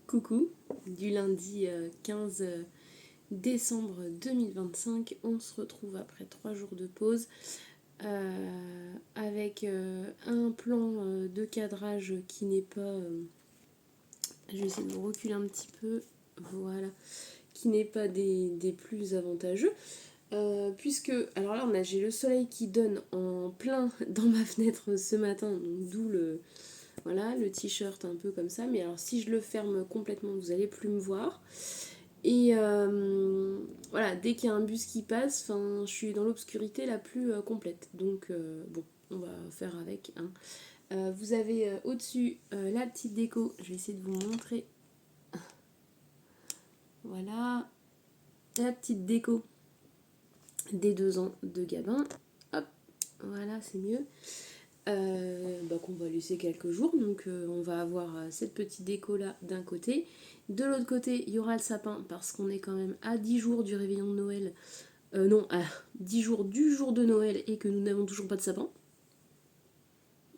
Coucou, du lundi 15 décembre 2025, on se retrouve après 3 jours de pause avec un plan de cadrage qui n'est pas... je vais essayer de vous reculer un petit peu, voilà, qui n'est pas des plus avantageux. Puisque, alors là, j'ai le soleil qui donne en plein dans ma fenêtre ce matin, donc d'où le t-shirt un peu comme ça. Mais alors, si je le ferme complètement, vous allez plus me voir. Et voilà, dès qu'il y a un bus qui passe, je suis dans l'obscurité la plus complète. Donc, bon, on va faire avec. Hein. Vous avez au-dessus la petite déco. Je vais essayer de vous montrer. Voilà, la petite déco des 2 ans de Gabin. Hop, voilà, c'est mieux. Qu'on va laisser quelques jours. Donc on va avoir cette petite déco là d'un côté. De l'autre côté, il y aura le sapin parce qu'on est quand même à 10 jours du réveillon de Noël. Non, à 10 jours du jour de Noël et que nous n'avons toujours pas de sapin.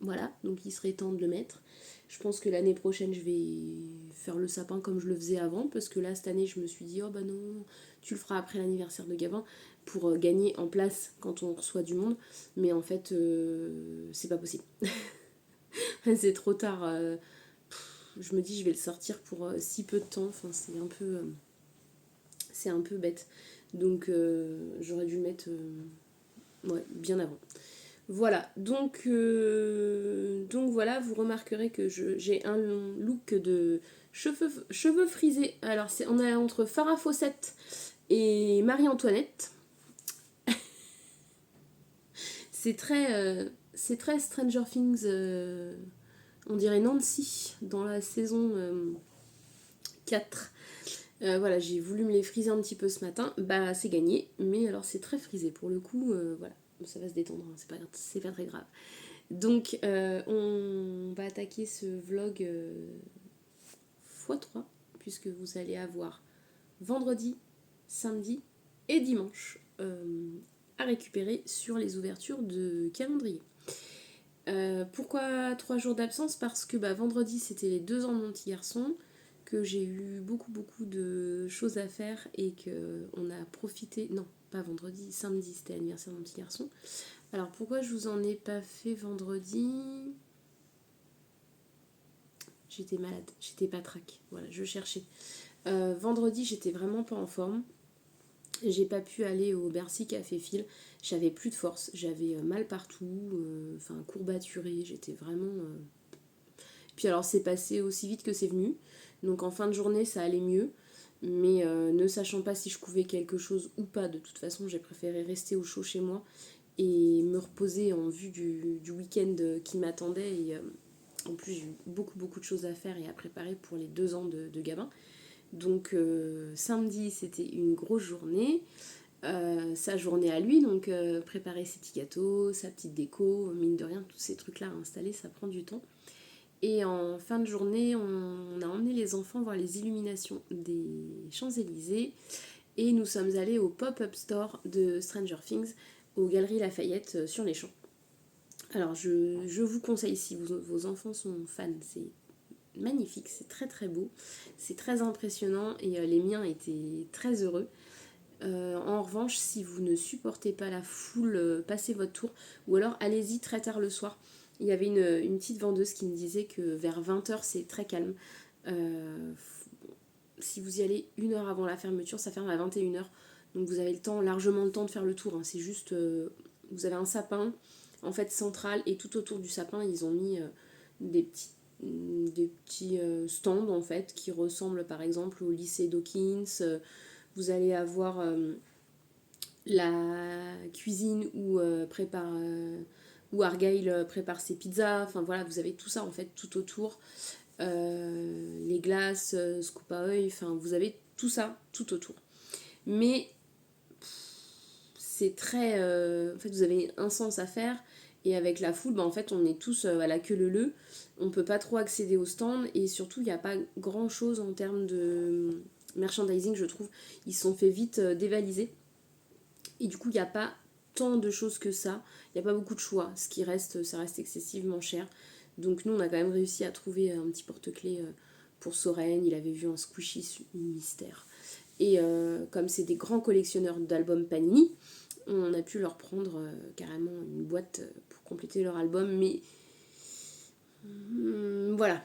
Voilà, donc il serait temps de le mettre. Je pense que l'année prochaine, je vais faire le sapin comme je le faisais avant, parce que là, cette année, je me suis dit, oh bah non, tu le feras après l'anniversaire de Gabin, pour gagner en place quand on reçoit du monde. Mais en fait, c'est pas possible. C'est trop tard. Je me dis, je vais le sortir pour si peu de temps. Enfin, c'est un peu bête. Donc, j'aurais dû le mettre bien avant. Voilà, donc voilà, vous remarquerez que j'ai un look de cheveux frisés. Alors, on est entre Farah Fawcett et Marie-Antoinette. C'est très Stranger Things, on dirait Nancy, dans la saison 4. Voilà, j'ai voulu me les friser un petit peu ce matin. Bah, c'est gagné, mais alors c'est très frisé pour le coup, voilà. Ça va se détendre, hein, c'est pas très grave. Donc, on va attaquer ce vlog x3, puisque vous allez avoir vendredi, samedi et dimanche à récupérer sur les ouvertures de calendrier. Pourquoi 3 jours d'absence? Parce que vendredi, c'était les 2 ans de mon petit garçon, que j'ai eu beaucoup de choses à faire et qu'on a profité... Non, pas vendredi, samedi, c'était l'anniversaire de mon petit garçon. Alors pourquoi je vous en ai pas fait vendredi? J'étais malade, j'étais patraque, voilà, je cherchais. Vendredi, j'étais vraiment pas en forme. J'ai pas pu aller au Bercy Café Phil, j'avais plus de force, j'avais mal partout, courbaturée, j'étais vraiment... Puis alors c'est passé aussi vite que c'est venu, donc en fin de journée ça allait mieux, mais ne sachant pas si je couvais quelque chose ou pas, de toute façon j'ai préféré rester au chaud chez moi et me reposer en vue du week-end qui m'attendait. Et en plus j'ai eu beaucoup de choses à faire et à préparer pour les 2 ans de Gabin. Donc samedi c'était une grosse journée, sa journée à lui, donc préparer ses petits gâteaux, sa petite déco, mine de rien tous ces trucs là à installer ça prend du temps. Et en fin de journée, on a emmené les enfants voir les illuminations des Champs-Élysées et nous sommes allés au pop-up store de Stranger Things, aux Galeries Lafayette sur les Champs. Alors je vous conseille, si vos enfants sont fans, c'est magnifique, c'est très beau, c'est très impressionnant et les miens étaient très heureux. En revanche, si vous ne supportez pas la foule, passez votre tour, ou alors allez-y très tard le soir. Il y avait une petite vendeuse qui me disait que vers 20h c'est très calme. Si vous y allez 1 heure avant la fermeture, ça ferme à 21h. Donc vous avez largement le temps de faire le tour. Hein. C'est juste, vous avez un sapin en fait central et tout autour du sapin ils ont mis des petits stands en fait qui ressemblent par exemple au lycée Dawkins. Vous allez avoir la cuisine où Argyle prépare ses pizzas. Enfin voilà, vous avez tout ça en fait tout autour. Les glaces, scoop à œil, enfin vous avez tout ça tout autour. Mais c'est très... en fait vous avez un sens à faire et avec la foule, en fait on est tous à la queue leu. On peut pas trop accéder au stand et surtout il n'y a pas grand chose en termes de merchandising, je trouve. Ils se sont fait vite dévaliser. Et du coup, il n'y a pas tant de choses que ça. Il n'y a pas beaucoup de choix. Ce qui reste, ça reste excessivement cher. Donc nous, on a quand même réussi à trouver un petit porte-clés pour Soren, il avait vu un Squishy mystère. Et comme c'est des grands collectionneurs d'albums Panini, on a pu leur prendre carrément une boîte pour compléter leur album, mais voilà,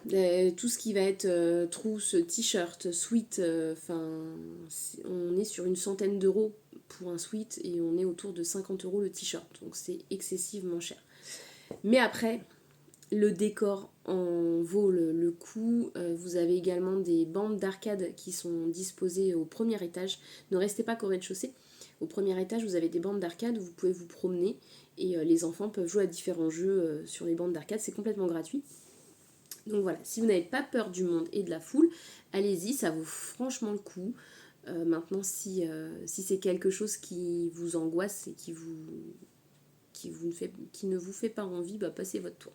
tout ce qui va être trousse, t-shirt, sweat, on est sur une centaine d'euros pour un sweat et on est autour de 50 euros le t-shirt, donc c'est excessivement cher. Mais après, le décor en vaut le coup. Vous avez également des bandes d'arcade qui sont disposées au premier étage. Ne restez pas qu'au rez-de-chaussée. Au premier étage, vous avez des bandes d'arcade où vous pouvez vous promener et les enfants peuvent jouer à différents jeux sur les bandes d'arcade. C'est complètement gratuit. Donc voilà, si vous n'avez pas peur du monde et de la foule, allez-y, ça vaut franchement le coup. Maintenant, si c'est quelque chose qui vous angoisse et qui ne vous fait pas envie, bah passez votre tour.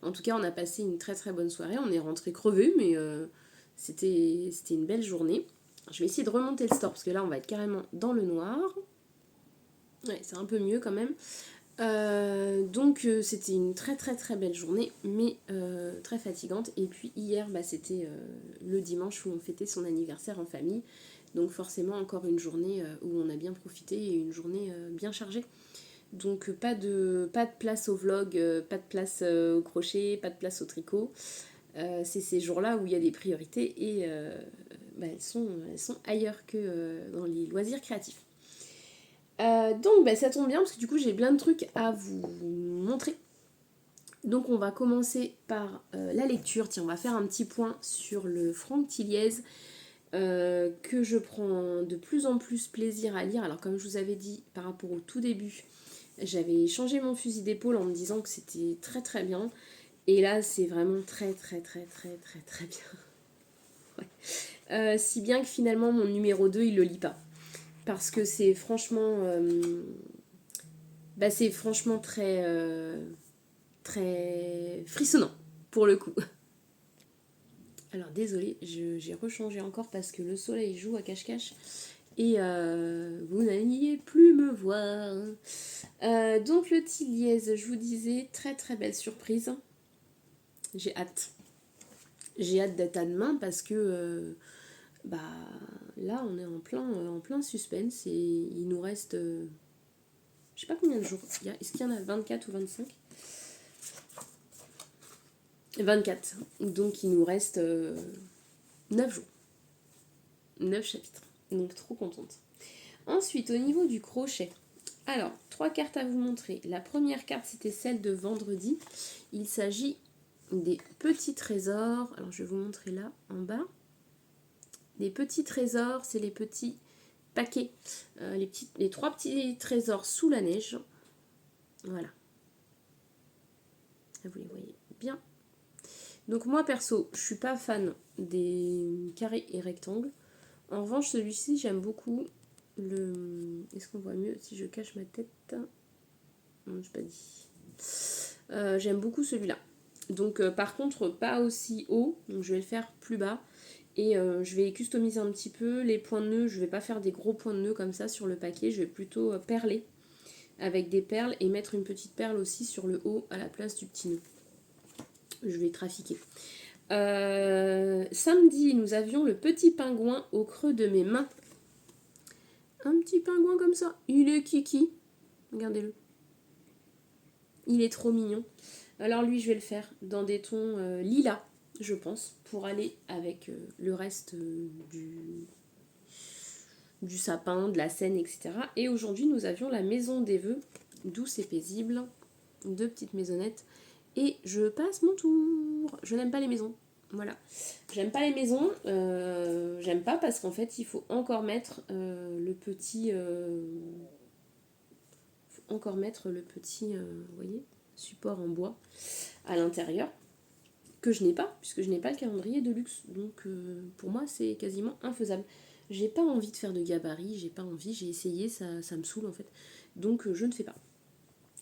En tout cas, on a passé une très très bonne soirée. On est rentré crevé, mais c'était une belle journée. Je vais essayer de remonter le store parce que là, on va être carrément dans le noir. Ouais, c'est un peu mieux quand même. Donc, c'était une très très très belle journée, mais très fatigante. Et puis hier, c'était le dimanche où on fêtait son anniversaire en famille. Donc forcément, encore une journée où on a bien profité et une journée bien chargée. Donc pas de place au vlog, pas de place au crochet, pas de place au tricot. C'est ces jours-là où il y a des priorités et elles sont ailleurs que dans les loisirs créatifs. Donc ça tombe bien parce que du coup j'ai plein de trucs à vous montrer. Donc on va commencer par la lecture. Tiens, on va faire un petit point sur le Franck Tilliez que je prends de plus en plus plaisir à lire. Alors comme je vous avais dit par rapport au tout début, j'avais changé mon fusil d'épaule en me disant que c'était très très bien. Et là, c'est vraiment très très très très très très bien. Ouais. Si bien que finalement, mon numéro 2, il le lit pas. Parce que c'est franchement... c'est franchement très... très frissonnant, pour le coup. Alors désolée, j'ai rechangé encore parce que le soleil joue à cache-cache. Et vous n'alliez plus me voir. Donc le Tilliez, je vous disais, très très belle surprise. J'ai hâte. J'ai hâte d'être à demain parce que là on est en plein suspense et il nous reste je sais pas combien de jours. Est-ce qu'il y en a 24 ou 25 ? 24. Donc il nous reste 9 jours. 9 chapitres. Donc trop contente. Ensuite, au niveau du crochet, alors 3 cartes à vous montrer. La première carte, c'était celle de vendredi. Il s'agit des petits trésors. Alors je vais vous montrer là en bas. Les petits trésors, c'est les petits paquets. Les 3 petits trésors sous la neige. Voilà. Là, vous les voyez bien. Donc moi perso, je suis pas fan des carrés et rectangles. En revanche, celui-ci, j'aime beaucoup le... Est-ce qu'on voit mieux si je cache ma tête ? Non, je n'ai pas dit. J'aime beaucoup celui-là. Donc par contre, pas aussi haut. Donc je vais le faire plus bas. Et je vais customiser un petit peu. Les points de nœud, je vais pas faire des gros points de nœud comme ça sur le paquet. Je vais plutôt perler avec des perles et mettre une petite perle aussi sur le haut à la place du petit nœud. Je vais trafiquer. Samedi, nous avions le petit pingouin au creux de mes mains. Un petit pingouin comme ça. Il est kiki. Regardez-le. Il est trop mignon. Alors lui, je vais le faire dans des tons lilas, je pense, pour aller avec le reste du sapin, de la scène, etc. Et aujourd'hui, nous avions la maison des vœux, douce et paisible. 2 petites maisonnettes. Et je passe mon tour. Je n'aime pas les maisons. Voilà. J'aime pas les maisons. J'aime pas parce qu'en fait, il faut encore mettre le petit... vous voyez, support en bois à l'intérieur. Que je n'ai pas, puisque je n'ai pas le calendrier de luxe. Donc, pour moi, c'est quasiment infaisable. J'ai pas envie de faire de gabarit. J'ai essayé, ça me saoule en fait. Donc, je ne fais pas.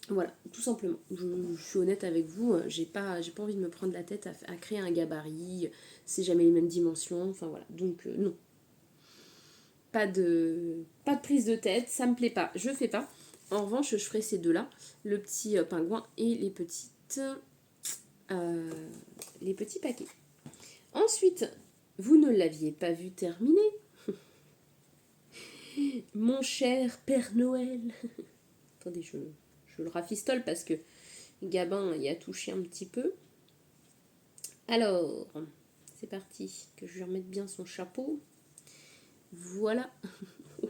Voilà, tout simplement. Je suis honnête avec vous, j'ai pas envie de me prendre la tête à créer un gabarit, c'est jamais les mêmes dimensions, enfin voilà. Donc non. Pas de prise de tête, ça me plaît pas, je fais pas. En revanche, je ferai ces deux-là, le petit pingouin et les petits paquets. Ensuite, Vous ne l'aviez pas vu terminer, mon cher Père Noël. Attendez, je le rafistole parce que Gabin y a touché un petit peu. Alors, c'est parti, que je lui remette bien son chapeau. Voilà.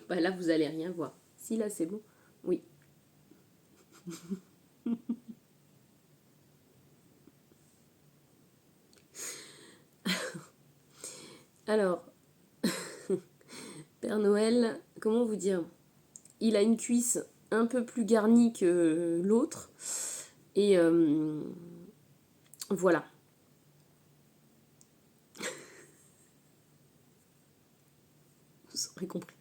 Bah là, vous allez rien voir. Si, là, c'est bon. Oui. Alors, Père Noël, comment vous dire? Il a une cuisse un peu plus garnie que l'autre. Et voilà. Vous aurez compris.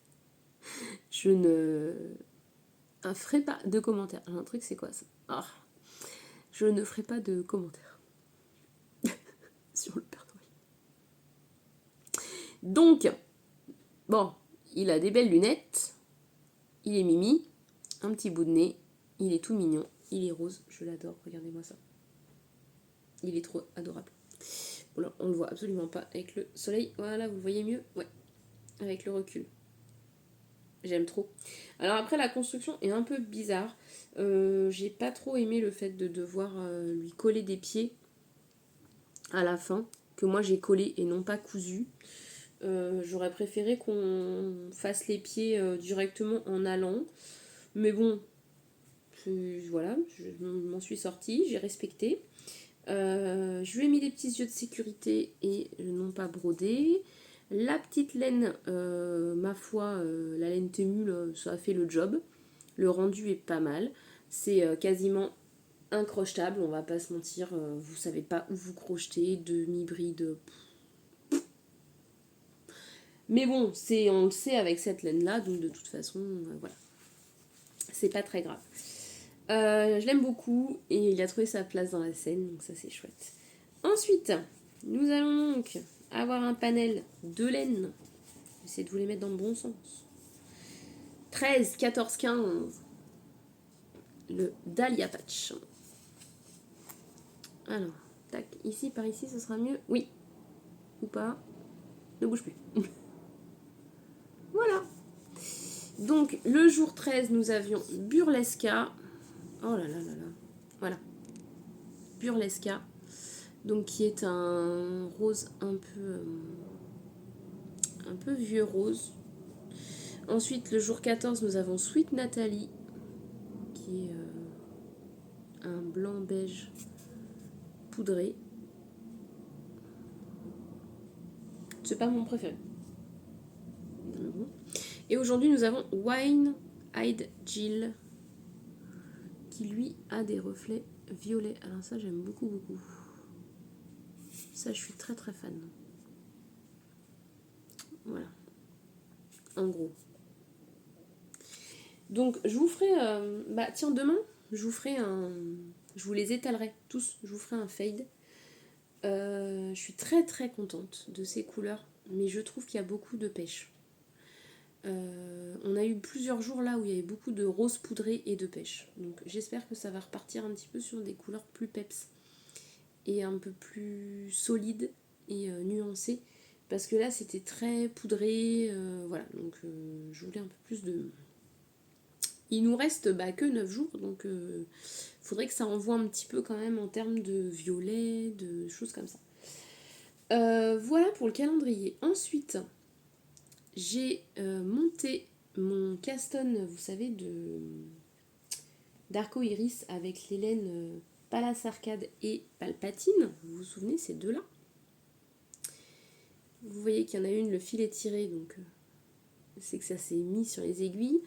Je ne ferai pas de commentaires. Un truc, c'est quoi ça? Je ne ferai pas de commentaires sur le Père Noël. Donc, bon, il a des belles lunettes. Il est mimi. Un petit bout de nez. Il est tout mignon. Il est rose. Je l'adore. Regardez-moi ça. Il est trop adorable. Bon, là, on le voit absolument pas avec le soleil. Voilà, vous le voyez mieux? Ouais. Avec le recul. J'aime trop. Alors après, la construction est un peu bizarre. J'ai pas trop aimé le fait de devoir lui coller des pieds à la fin, que moi j'ai collé et non pas cousu. J'aurais préféré qu'on fasse les pieds directement en allant. Mais bon, voilà, je m'en suis sortie, j'ai respecté. Je lui ai mis des petits yeux de sécurité et non pas brodés. La petite laine, ma foi, la laine Témule, ça a fait le job. Le rendu est pas mal. C'est quasiment incrochetable, on va pas se mentir. Vous savez pas où vous crochetez, demi-bride. Mais bon, on le sait avec cette laine-là, donc de toute façon, voilà. C'est pas très grave. Je l'aime beaucoup et il a trouvé sa place dans la scène, donc ça c'est chouette. Ensuite, nous allons donc avoir un panel de laine. J'essaie de vous les mettre dans le bon sens. 13, 14, 15. Le Dahlia Patch. Alors, tac, ici, par ici, ce sera mieux. Oui. Ou pas. Ne bouge plus. Voilà. Donc, le jour 13, nous avions Burlesca. Oh là là là là. Voilà. Burlesca. Donc, qui est un rose un peu vieux rose. Ensuite, le jour 14, nous avons Sweet Nathalie, qui est un blanc beige poudré. C'est pas mon préféré. Et aujourd'hui, nous avons Wine Eyed Jill, qui lui a des reflets violets. Alors ça, j'aime beaucoup, beaucoup. Ça, je suis très, très fan. Voilà. En gros. Donc, je vous ferai... tiens, demain, je vous ferai un... Je vous les étalerai tous. Je vous ferai un fade. Je suis très, très contente de ces couleurs. Mais je trouve qu'il y a beaucoup de pêche. On a eu plusieurs jours là où il y avait beaucoup de rose poudré et de pêche. Donc j'espère que ça va repartir un petit peu sur des couleurs plus peps et un peu plus solides et nuancées. Parce que là c'était très poudré, voilà. Donc je voulais un peu plus de... Il nous reste que 9 jours, donc faudrait que ça envoie un petit peu quand même en termes de violet, de choses comme ça. Voilà pour le calendrier. Ensuite, j'ai monté mon caston, vous savez, d'Arco Iris avec les laines Palace Arcade et Palpatine. Vous vous souvenez, ces deux-là? Vous voyez qu'il y en a une, le fil est tiré, donc c'est que ça s'est mis sur les aiguilles.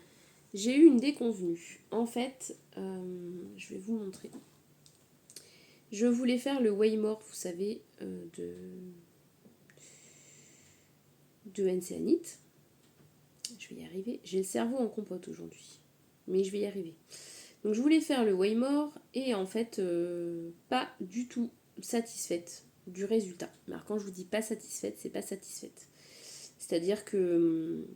J'ai eu une déconvenue. En fait, je vais vous montrer. Je voulais faire le Waymore, vous savez, de NC Anit. Je vais y arriver. J'ai le cerveau en compote aujourd'hui. Mais je vais y arriver. Donc je voulais faire le Waymore et en fait, pas du tout satisfaite du résultat. Alors quand je vous dis pas satisfaite, c'est pas satisfaite. C'est-à-dire que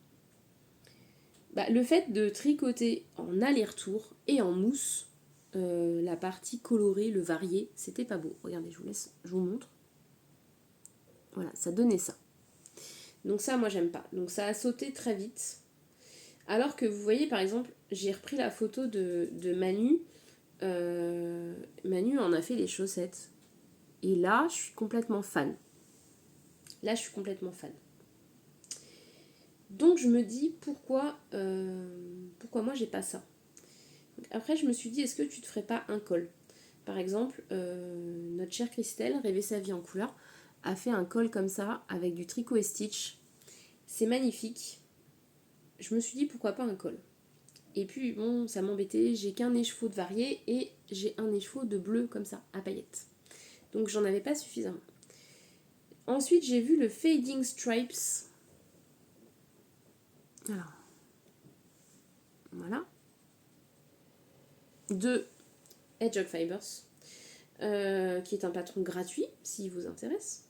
le fait de tricoter en aller-retour et en mousse, la partie colorée, le varié, c'était pas beau. Regardez, je vous montre. Voilà, ça donnait ça. Donc ça, moi, j'aime pas. Donc ça a sauté très vite. Alors que vous voyez, par exemple, j'ai repris la photo de Manu. Manu en a fait les chaussettes. Et là, je suis complètement fan. Là, je suis complètement fan. Donc je me dis, pourquoi moi, j'ai pas ça. Donc, après, je me suis dit, est-ce que tu te ferais pas un col? Par exemple, notre chère Christelle, Rêver sa vie en couleur, a fait un col comme ça, avec du tricot et stitch. C'est magnifique. Je me suis dit, pourquoi pas un col? Et puis, bon, ça m'embêtait, j'ai qu'un écheveau de varié et j'ai un écheveau de bleu comme ça, à paillettes. Donc, j'en avais pas suffisamment. Ensuite, j'ai vu le Fading Stripes. Alors, voilà. De Hedgehog Fibers, qui est un patron gratuit, s'il vous intéresse.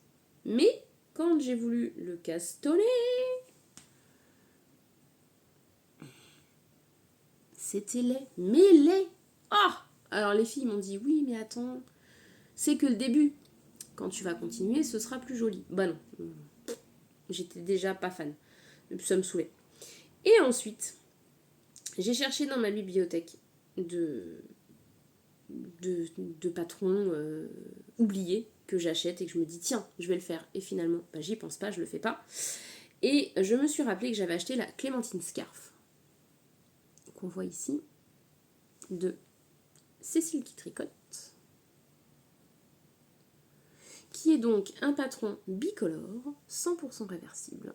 Mais, quand j'ai voulu le castonner, c'était laid. Mais laid. Ah! Alors, les filles m'ont dit, oui, mais attends, c'est que le début. Quand tu vas continuer, ce sera plus joli. Bah non. J'étais déjà pas fan. Ça me saoulait. Et ensuite, j'ai cherché dans ma bibliothèque de patrons oubliés que j'achète et que je me dis tiens, je vais le faire. Et finalement, bah, j'y pense pas, je le fais pas. Et je me suis rappelé que j'avais acheté la Clémentine Scarf qu'on voit ici de Cécile qui tricote, qui est donc un patron bicolore 100% réversible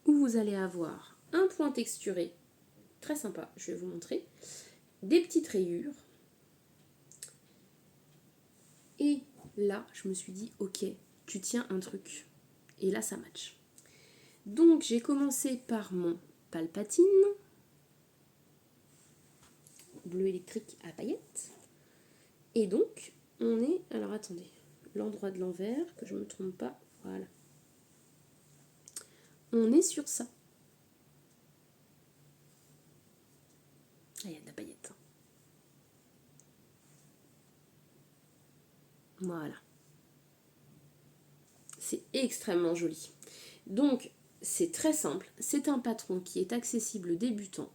où vous allez avoir un point texturé très sympa, je vais vous montrer, des petites rayures. Et là, je me suis dit, ok, tu tiens un truc. Et là, ça match. Donc, j'ai commencé par mon Palpatine, bleu électrique à paillettes. Et donc, on est... Alors, attendez. L'endroit de l'envers, que je ne me trompe pas. Voilà. On est sur ça. Ah, il y a de la paillette. Voilà. C'est extrêmement joli. Donc, c'est très simple. C'est un patron qui est accessible aux débutants.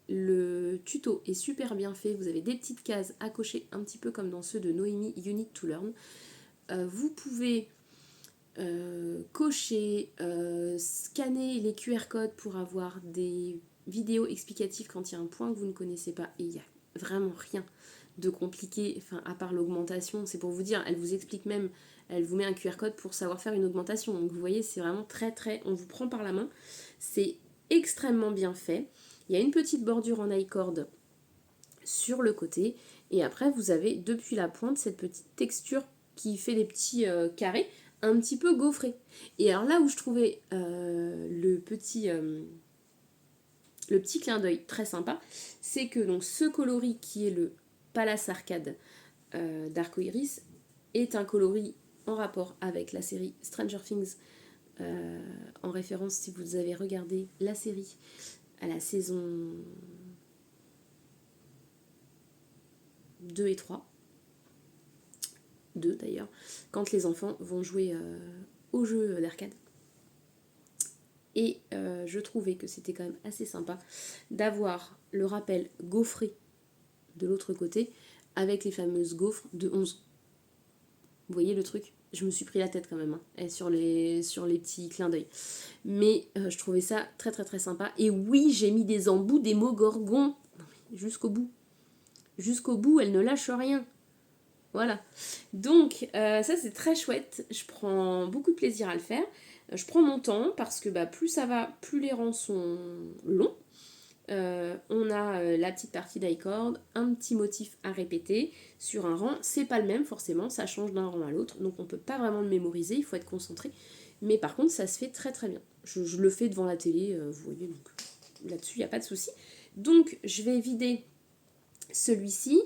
Le tuto est super bien fait. Vous avez des petites cases à cocher, un petit peu comme dans ceux de Noémie Unit to Learn. Vous pouvez cocher, scanner les QR codes pour avoir des vidéos explicatives quand il y a un point que vous ne connaissez pas. Et il n'y a vraiment rien de compliqué, enfin, à part l'augmentation. C'est pour vous dire, elle vous explique même, elle vous met un QR code pour savoir faire une augmentation. Donc vous voyez, c'est vraiment très, on vous prend par la main. C'est extrêmement bien fait. Il y a une petite bordure en I-cord sur le côté. Et après, vous avez, depuis la pointe, cette petite texture qui fait des petits carrés un petit peu gaufrés. Et alors là où je trouvais le petit clin d'œil très sympa, c'est que donc ce coloris qui est le Palace Arcade d'Arcoiris est un coloris en rapport avec la série Stranger Things, en référence si vous avez regardé la série à la saison 2 et 3. 2 d'ailleurs, quand les enfants vont jouer au jeu d'arcade. Et je trouvais que c'était quand même assez sympa d'avoir le rappel gaufré de l'autre côté avec les fameuses gaufres de 11. Vous voyez le truc? Je me suis pris la tête quand même hein, sur les petits clins d'œil. Mais je trouvais ça très sympa. Et oui, j'ai mis des embouts des mots gorgons. Jusqu'au bout. Jusqu'au bout, elle ne lâche rien. Voilà. Donc, ça c'est très chouette. Je prends beaucoup de plaisir à le faire. Je prends mon temps parce que plus ça va, plus les rangs sont longs. On a la petite partie d'i-cord, un petit motif à répéter sur un rang. C'est pas le même forcément, ça change d'un rang à l'autre. Donc on peut pas vraiment le mémoriser, il faut être concentré. Mais par contre, ça se fait très bien. Je le fais devant la télé, vous voyez, donc là-dessus, il n'y a pas de souci. Donc, je vais vider celui-ci.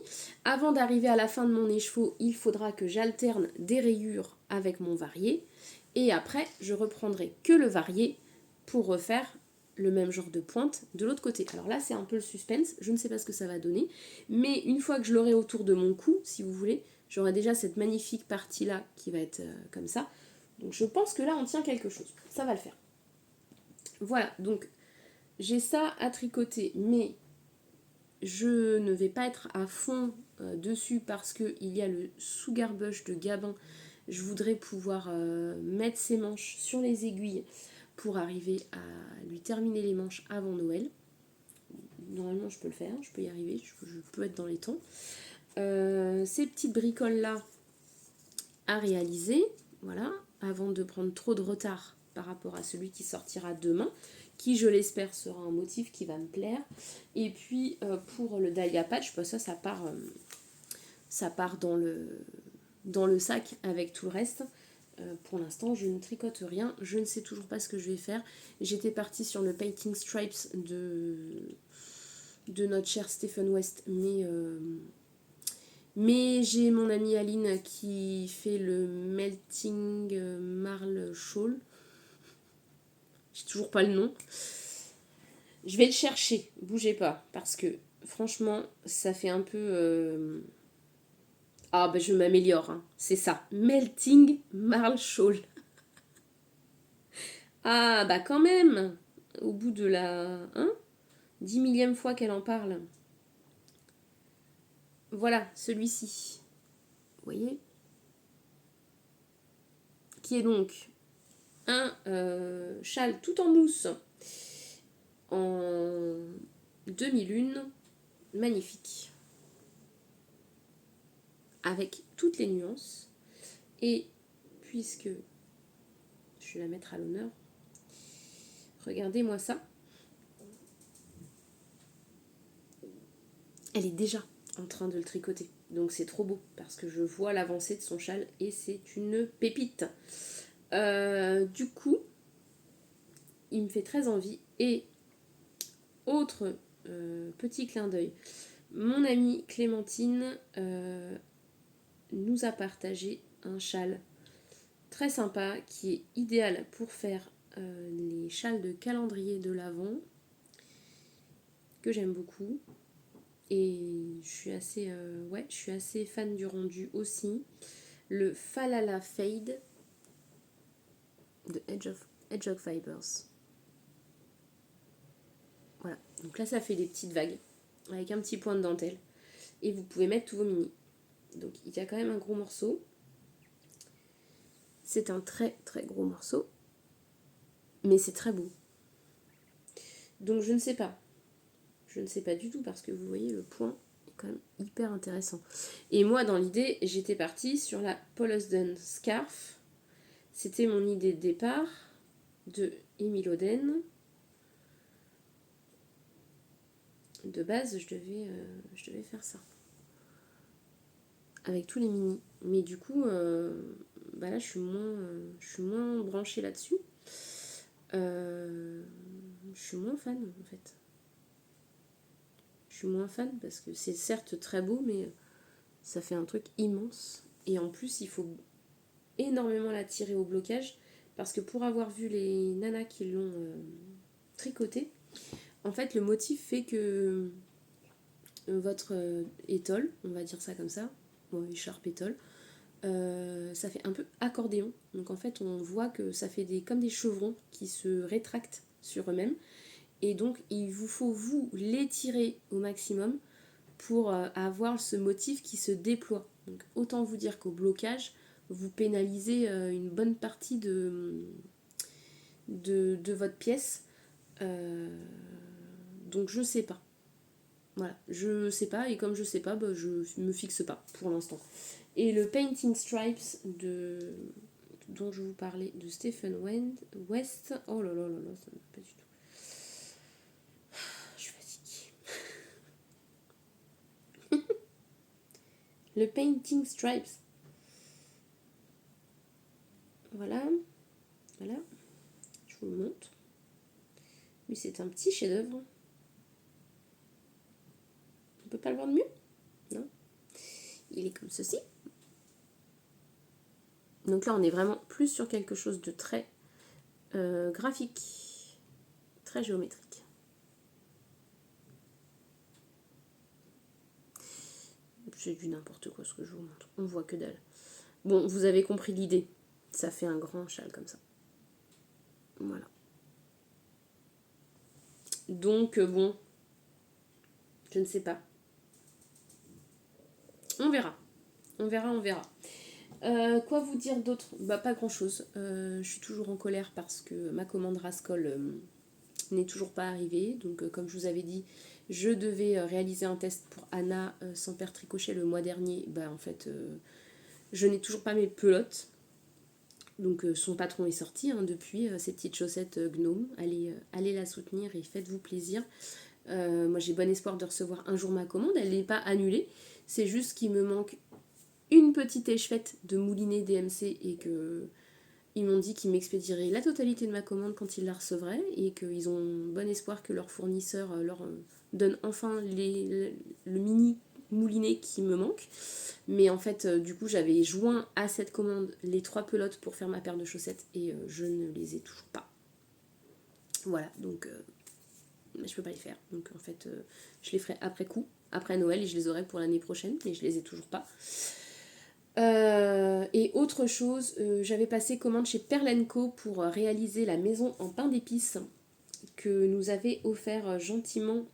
Avant d'arriver à la fin de mon écheveau, il faudra que j'alterne des rayures avec mon varié. Et après, je reprendrai que le varié pour refaire le même genre de pointe de l'autre côté. Alors là, c'est un peu le suspense. Je ne sais pas ce que ça va donner. Mais une fois que je l'aurai autour de mon cou, si vous voulez, j'aurai déjà cette magnifique partie-là qui va être comme ça. Donc je pense que là on tient quelque chose, ça va le faire. Voilà, donc j'ai ça à tricoter, mais je ne vais pas être à fond dessus parce qu'il y a le sous-garbuche de Gabin. Je voudrais pouvoir mettre ses manches sur les aiguilles pour arriver à lui terminer les manches avant Noël. Normalement je peux le faire, je peux y arriver, je peux être dans les temps. Ces petites bricoles là à réaliser, voilà, avant de prendre trop de retard par rapport à celui qui sortira demain, qui je l'espère sera un motif qui va me plaire. Et puis pour le Dahlia Patch, bah, ça part dans le sac avec tout le reste. Pour l'instant je ne tricote rien, je ne sais toujours pas ce que je vais faire. J'étais partie sur le Painting Stripes de notre cher Stephen West, mais j'ai mon amie Aline qui fait le Melting Marl Shawl. J'ai toujours pas le nom. Je vais le chercher, bougez pas, parce que franchement, ça fait un peu... Ah bah je m'améliore, hein. C'est ça, Melting Marl Shawl. Ah bah quand même, au bout de la 10 millième fois qu'elle en parle. Voilà, celui-ci. Vous voyez? Qui est donc un châle tout en mousse en demi-lune, magnifique, avec toutes les nuances. Et puisque je vais la mettre à l'honneur, regardez-moi ça. Elle est déjà en train de le tricoter. Donc c'est trop beau parce que je vois l'avancée de son châle et c'est une pépite. Du coup, il me fait très envie. Et autre petit clin d'œil, mon amie Clémentine nous a partagé un châle très sympa qui est idéal pour faire les châles de calendrier de l'Avent que j'aime beaucoup. Et je suis assez fan du rendu aussi. Le Falala Fade de Hedgehog Fibers. Voilà, donc là ça fait des petites vagues avec un petit point de dentelle. Et vous pouvez mettre tous vos mini. Donc il y a quand même un gros morceau. C'est un très très gros morceau. Mais c'est très beau. Donc je ne sais pas. Je ne sais pas du tout parce que vous voyez le point est quand même hyper intéressant. Et moi dans l'idée j'étais partie sur la Paul Husden Scarf. C'était mon idée de départ de Emile Oden. De base je devais faire ça. Avec tous les mini. Mais du coup bah là je suis moins branchée là-dessus. Je suis moins fan en fait. Je suis moins fan parce que c'est certes très beau mais ça fait un truc immense. Et en plus il faut énormément la tirer au blocage parce que pour avoir vu les nanas qui l'ont tricoté, en fait le motif fait que votre étole, on va dire ça comme ça, bon, écharpe étole, ça fait un peu accordéon. Donc en fait on voit que ça fait comme des chevrons qui se rétractent sur eux-mêmes. Et donc il vous faut vous l'étirer au maximum pour avoir ce motif qui se déploie. Donc autant vous dire qu'au blocage, vous pénalisez une bonne partie de votre pièce. Donc je sais pas. Voilà, je sais pas, et comme je sais pas, bah, je me fixe pas pour l'instant. Et le Painting Stripes dont je vous parlais, de Stephen West, oh là là là là, ça ne va pas du tout. Je suis fatiguée. Le Painting Stripes. Voilà, voilà, je vous le montre. Lui, c'est un petit chef-d'œuvre. On peut pas le voir de mieux? Non. Il est comme ceci. Donc là, on est vraiment plus sur quelque chose de très graphique, très géométrique. C'est du n'importe quoi ce que je vous montre. On voit que dalle. Bon, vous avez compris l'idée. Ça fait un grand châle comme ça. Voilà. Donc bon, je ne sais pas. On verra. On verra, on verra. Quoi vous dire d'autre? Bah pas grand chose. Je suis toujours en colère parce que ma commande Rascol n'est toujours pas arrivée. Donc comme je vous avais dit, je devais réaliser un test pour Anna sans père tricochet le mois dernier. Bah en fait, je n'ai toujours pas mes pelotes. Donc son patron est sorti depuis ses petites chaussettes gnome. Allez la soutenir et faites-vous plaisir. Moi j'ai bon espoir de recevoir un jour ma commande. Elle n'est pas annulée. C'est juste qu'il me manque une petite échevette de moulinet DMC et que ils m'ont dit qu'ils m'expédieraient la totalité de ma commande quand ils la recevraient et qu'ils ont bon espoir que leur fournisseur leur donne enfin le mini moulinet qui me manque. Mais en fait, du coup, j'avais joint à cette commande les 3 pelotes pour faire ma paire de chaussettes et je ne les ai toujours pas. Voilà, donc je peux pas les faire. Donc en fait, je les ferai après coup, après Noël, et je les aurai pour l'année prochaine, mais je les ai toujours pas. Et autre chose, j'avais passé commande chez Perlenco pour réaliser la maison en pain d'épices que nous avait offert gentiment.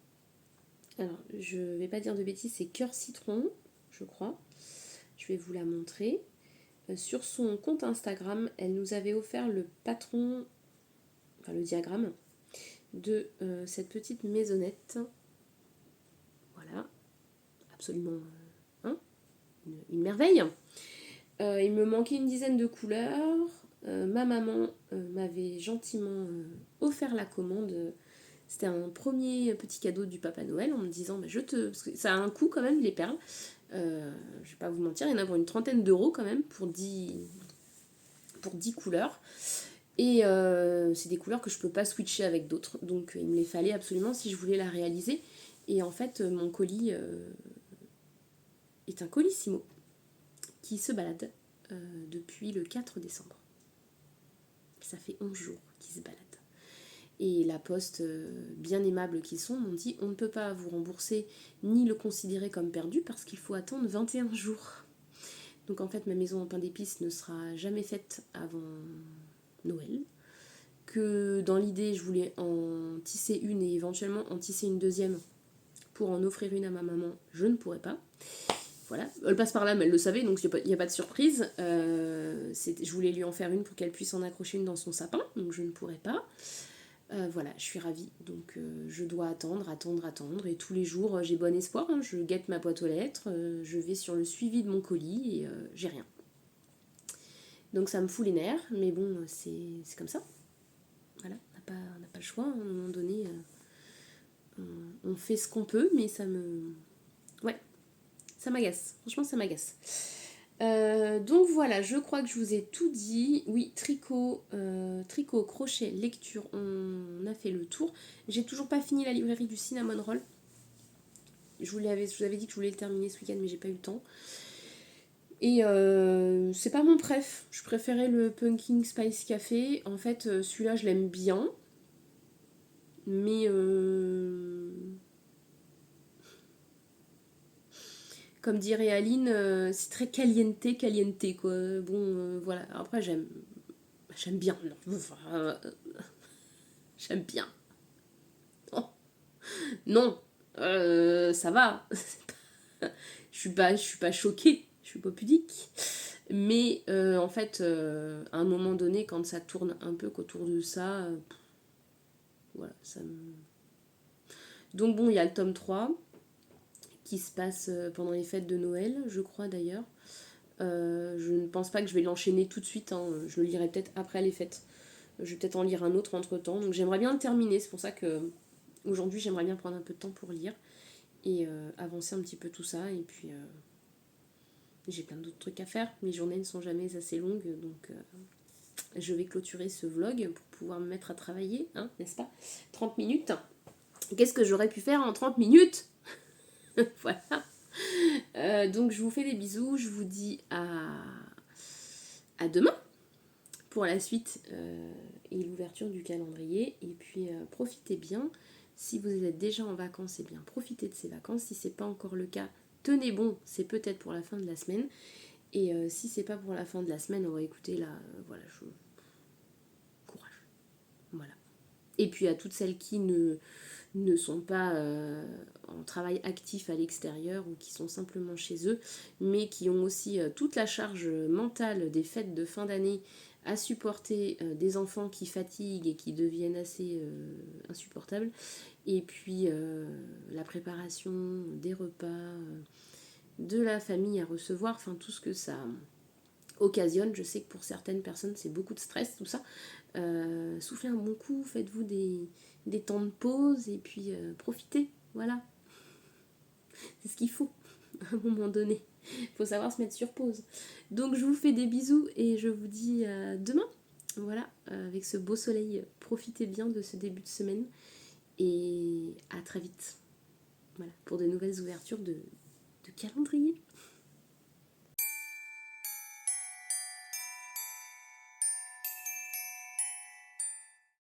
Alors, je vais pas dire de bêtises, c'est Cœur Citron, je crois. Je vais vous la montrer. Sur son compte Instagram, elle nous avait offert le patron, enfin le diagramme de cette petite maisonnette. Voilà, absolument une merveille. Il me manquait une dizaine de couleurs. Ma maman m'avait gentiment offert la commande. C'était un premier petit cadeau du Papa Noël en me disant bah, parce que ça a un coût quand même les perles. Je vais pas vous mentir, il y en a pour une trentaine d'euros quand même pour 10 couleurs. Et c'est des couleurs que je peux pas switcher avec d'autres. Donc il me les fallait absolument si je voulais la réaliser. Et en fait mon colis est un colissimo qui se balade depuis le 4 décembre. Ça fait 11 jours qu'il se balade. Et la poste, bien aimable qu'ils sont, m'ont dit on ne peut pas vous rembourser ni le considérer comme perdu parce qu'il faut attendre 21 jours. Donc en fait ma maison en pain d'épices ne sera jamais faite avant Noël. Que dans l'idée je voulais en tisser une et éventuellement en tisser une deuxième pour en offrir une à ma maman, je ne pourrais pas. Voilà, elle passe par là, mais elle le savait, donc il n'y a pas de surprise. Je voulais lui en faire une pour qu'elle puisse en accrocher une dans son sapin, donc je ne pourrais pas. Voilà, je suis ravie, donc je dois attendre, et tous les jours j'ai bon espoir, je guette ma boîte aux lettres, je vais sur le suivi de mon colis et j'ai rien. Donc ça me fout les nerfs, mais bon, c'est comme ça. Voilà, on n'a pas le choix, à un moment donné, on fait ce qu'on peut, mais ça me... Ouais, ça m'agace, franchement ça m'agace. Donc voilà, je crois que je vous ai tout dit. Oui, tricot, crochet, lecture, on a fait le tour. J'ai toujours pas fini la librairie du Cinnamon Roll. Je vous avais dit que je voulais le terminer ce week-end, mais j'ai pas eu le temps. Et c'est pas mon préf. Je préférais le Pumpkin Spice Café. En fait, celui-là, je l'aime bien. Mais comme dirait Aline, c'est très caliente quoi. Bon, voilà. Après, j'aime bien. J'aime bien. Oh, non, ça va. Je suis pas choquée, je suis pas pudique. Mais en fait, à un moment donné, quand ça tourne un peu qu'autour de ça, voilà, ça me... Donc bon, il y a le tome 3 qui se passe pendant les fêtes de Noël, je crois d'ailleurs. Je ne pense pas que je vais l'enchaîner tout de suite, je le lirai peut-être après les fêtes. Je vais peut-être en lire un autre entre temps. Donc j'aimerais bien le terminer, c'est pour ça que aujourd'hui j'aimerais bien prendre un peu de temps pour lire et avancer un petit peu tout ça. Et puis j'ai plein d'autres trucs à faire. Mes journées ne sont jamais assez longues, donc je vais clôturer ce vlog pour pouvoir me mettre à travailler, n'est-ce pas? 30 minutes. Qu'est-ce que j'aurais pu faire en 30 minutes? Voilà. Donc je vous fais des bisous, je vous dis à demain pour la suite et l'ouverture du calendrier. Et puis profitez bien. Si vous êtes déjà en vacances, eh bien profitez de ces vacances. Si c'est pas encore le cas, tenez bon, c'est peut-être pour la fin de la semaine. Et si c'est pas pour la fin de la semaine, on va écouter là, voilà, courage. Voilà. Et puis à toutes celles qui ne sont pas en travail actif à l'extérieur ou qui sont simplement chez eux, mais qui ont aussi toute la charge mentale des fêtes de fin d'année à supporter, des enfants qui fatiguent et qui deviennent assez insupportables, et puis la préparation des repas, de la famille à recevoir, enfin tout ce que ça occasionne. Je sais que pour certaines personnes c'est beaucoup de stress tout ça. Soufflez un bon coup, faites-vous des temps de pause et puis profitez, voilà, c'est ce qu'il faut à un moment donné. Il faut savoir se mettre sur pause. Donc je vous fais des bisous et je vous dis à demain. Voilà, avec ce beau soleil, profitez bien de ce début de semaine et à très vite. Voilà, pour de nouvelles ouvertures de calendrier.